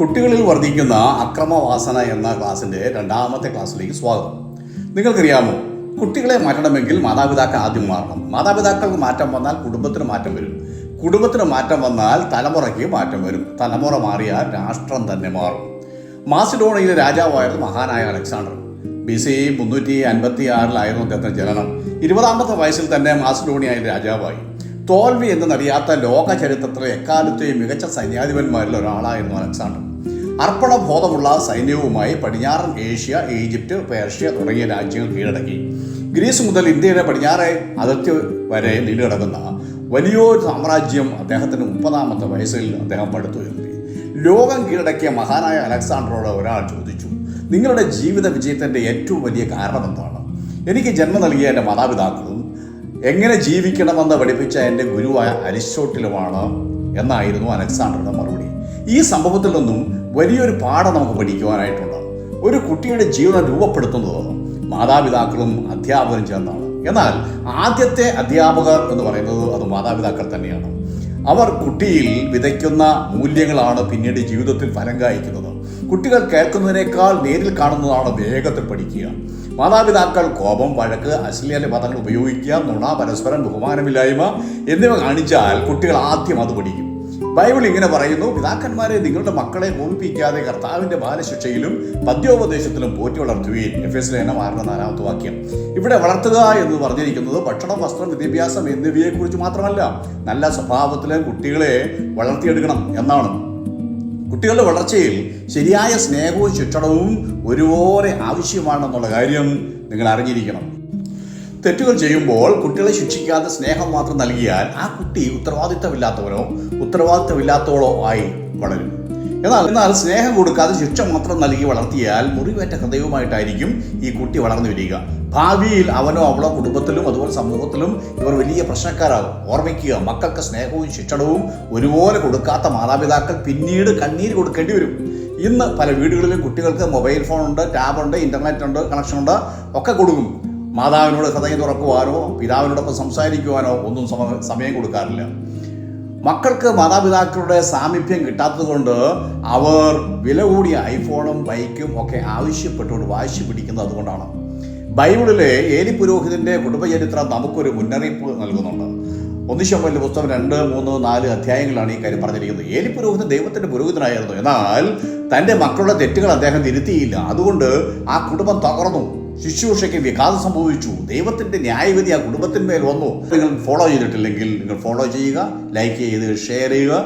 കുട്ടികളിൽ വർദ്ധിക്കുന്ന അക്രമവാസന എന്ന ക്ലാസ്സിൻ്റെ രണ്ടാമത്തെ ക്ലാസ്സിലേക്ക് സ്വാഗതം. നിങ്ങൾക്കറിയാമോ, കുട്ടികളെ മാറ്റണമെങ്കിൽ മാതാപിതാക്കൾ ആദ്യം മാറണം. മാതാപിതാക്കൾക്ക് മാറ്റം വന്നാൽ കുടുംബത്തിന് മാറ്റം വരും. കുടുംബത്തിന് മാറ്റം വന്നാൽ തലമുറയ്ക്ക് മാറ്റം വരും. തലമുറ മാറിയാൽ രാഷ്ട്രം തന്നെ മാറും. മാസിഡോണിയയിലെ രാജാവായിരുന്നു മഹാനായ അലക്സാണ്ടർ. BC 356 അദ്ദേഹത്തിന്റെ ജനനം. 20-ാമത്തെ വയസ്സിൽ തന്നെ മാസിഡോണിയയിലെ രാജാവായി. തോൽവി എന്നറിയാത്ത ലോക ചരിത്രത്തിലെ എക്കാലത്തെയും മികച്ച സൈന്യാധിപന്മാരിൽ ഒരാളായിരുന്നു അലക്സാണ്ടർ. അർപ്പണബോധമുള്ള സൈന്യവുമായി പടിഞ്ഞാറൻ ഏഷ്യ, ഈജിപ്റ്റ്, പേർഷ്യ തുടങ്ങിയ രാജ്യങ്ങൾ കീഴടക്കി. ഗ്രീസ് മുതൽ ഇന്ത്യയുടെ പടിഞ്ഞാറേ അതിർത്തി വരെ നീണ്ടുകിടക്കുന്ന വലിയൊരു സാമ്രാജ്യം അദ്ദേഹത്തിന് 30-ാമത്തെ വയസ്സിൽ അദ്ദേഹം പടുത്തുയർത്തി. ലോകം കീഴടക്കിയ മഹാനായ അലക്സാണ്ടറോട് ഒരാൾ ചോദിച്ചു, നിങ്ങളുടെ ജീവിത വിജയത്തിൻ്റെ ഏറ്റവും വലിയ കാരണം എന്താണ്? എനിക്ക് ജന്മം നൽകിയ എൻ്റെ മാതാപിതാക്കളും എങ്ങനെ ജീവിക്കണമെന്ന് പഠിപ്പിച്ച എൻ്റെ ഗുരുവായ അരിസ്റ്റോട്ടിലുമാണ് എന്നായിരുന്നു അലക്സാണ്ടറുടെ മറുപടി. ഈ സംഭവത്തിൽ നിന്നും വലിയൊരു പാഠം നമുക്ക് പഠിക്കുവാനായിട്ടുണ്ട്. ഒരു കുട്ടിയുടെ ജീവിതം രൂപപ്പെടുത്തുന്നത് മാതാപിതാക്കളും അധ്യാപകരും ചേർന്നാണ്. എന്നാൽ ആദ്യത്തെ അധ്യാപകർ എന്ന് പറയുന്നത് അത് മാതാപിതാക്കൾ തന്നെയാണ്. അവർ കുട്ടിയിൽ വിതയ്ക്കുന്ന മൂല്യങ്ങളാണ് പിന്നീട് ജീവിതത്തിൽ ഫലം കായ്ക്കുന്നത്. കുട്ടികൾ കേൾക്കുന്നതിനേക്കാൾ നേരിൽ കാണുന്നതാണ് വേഗത്തിൽ പഠിക്കുക. മാതാപിതാക്കൾ കോപം, വഴക്ക്, അശ്ലീല പദങ്ങൾ ഉപയോഗിക്കുക, നുണ, പരസ്പരം ബഹുമാനമില്ലായ്മ എന്നിവ കാണിച്ചാൽ കുട്ടികൾ ആദ്യം അത് പഠിക്കും. ബൈബിൾ ഇങ്ങനെ പറയുന്നു, പിതാക്കന്മാരെ നിങ്ങളുടെ മക്കളെ കോപിപ്പിക്കാതെ കർത്താവിൻ്റെ ബാലശിക്ഷയിലും പദ്യോപദേശത്തിലും പോറ്റി വളർത്തുകയും. എഫേസ്യർ 4-ാമത്തെ വാക്യം. ഇവിടെ വളർത്തുക എന്ന് പറഞ്ഞിരിക്കുന്നത് ഭക്ഷണം, വസ്ത്രം, വിദ്യാഭ്യാസം എന്നിവയെക്കുറിച്ച് മാത്രമല്ല, നല്ല സ്വഭാവത്തിലെ കുട്ടികളെ വളർത്തിയെടുക്കണം എന്നാണ്. കുട്ടികളുടെ വളർച്ചയിൽ ശരിയായ സ്നേഹവും ശിക്ഷണവും ഒരുപോലെ ആവശ്യമാണെന്നുള്ള കാര്യം നിങ്ങൾ അറിഞ്ഞിരിക്കണം. തെറ്റുകൾ ചെയ്യുമ്പോൾ കുട്ടികളെ ശിക്ഷിക്കാതെ സ്നേഹം മാത്രം നൽകിയാൽ ആ കുട്ടി ഉത്തരവാദിത്തമില്ലാത്തവളോ ആയി വളരും. എന്നാൽ സ്നേഹം കൊടുക്കാതെ ശിക്ഷ മാത്രം നൽകി വളർത്തിയാൽ മുറിവേറ്റ ഹൃദയവുമായിട്ടായിരിക്കും ഈ കുട്ടി വളർന്നു വരിക. ഭാവിയിൽ അവനോ അവളോ കുടുംബത്തിലും അതുപോലെ സമൂഹത്തിലും ഇവർ വലിയ പ്രശ്നക്കാരാകും. ഓർമ്മിക്കുക, മക്കൾക്ക് സ്നേഹവും ശിക്ഷണവും ഒരുപോലെ കൊടുക്കാത്ത മാതാപിതാക്കൾ പിന്നീട് കണ്ണീര് കൊടുക്കേണ്ടി വരും. ഇന്ന് പല വീടുകളിലും കുട്ടികൾക്ക് മൊബൈൽ ഫോണുണ്ട്, ടാബുണ്ട്, ഇൻ്റർനെറ്റ് ഉണ്ട്, കണക്ഷനുണ്ട്, ഒക്കെ കൊടുക്കും. മാതാവിനോട് ഹൃദയം തുറക്കുവാനോ പിതാവിനോടൊപ്പം സംസാരിക്കുവാനോ ഒന്നും സമയം കൊടുക്കാറില്ല. മക്കൾക്ക് മാതാപിതാക്കളുടെ സാമീപ്യം കിട്ടാത്തത് കൊണ്ട് അവർ വില കൂടിയ ഐഫോണും ബൈക്കും ഒക്കെ ആവശ്യപ്പെട്ടുകൊണ്ട് വാശി പിടിക്കുന്നത് അതുകൊണ്ടാണ്. ബൈബിളിലെ ഏലി പുരോഹിതന്റെ കുടുംബചരിത്രം നമുക്കൊരു മുന്നറിയിപ്പ് നൽകുന്നുണ്ട്. 1 ശമൂവേൽ പുസ്തകം 2, 3, 4 അധ്യായങ്ങളാണ് ഈ കാര്യം പറഞ്ഞിരിക്കുന്നത്. ഏലി പുരോഹിതൻ ദൈവത്തിന്റെ പുരോഹിതനായിരുന്നു. എന്നാൽ തൻ്റെ മക്കളുടെ തെറ്റുകൾ അദ്ദേഹം തിരുത്തിയില്ല. അതുകൊണ്ട് ആ കുടുംബം തകർന്നു. ശുശ്രൂഷയ്ക്ക് വിഘാതം സംഭവിച്ചു. ദൈവത്തിന്റെ ന്യായവിധി ആ കുടുംബത്തിന്മേൽ വന്നു. നിങ്ങൾ ഫോളോ ചെയ്തിട്ടില്ലെങ്കിൽ നിങ്ങൾ ഫോളോ ചെയ്യുക, ലൈക്ക് ചെയ്ത് ഷെയർ ചെയ്യുക.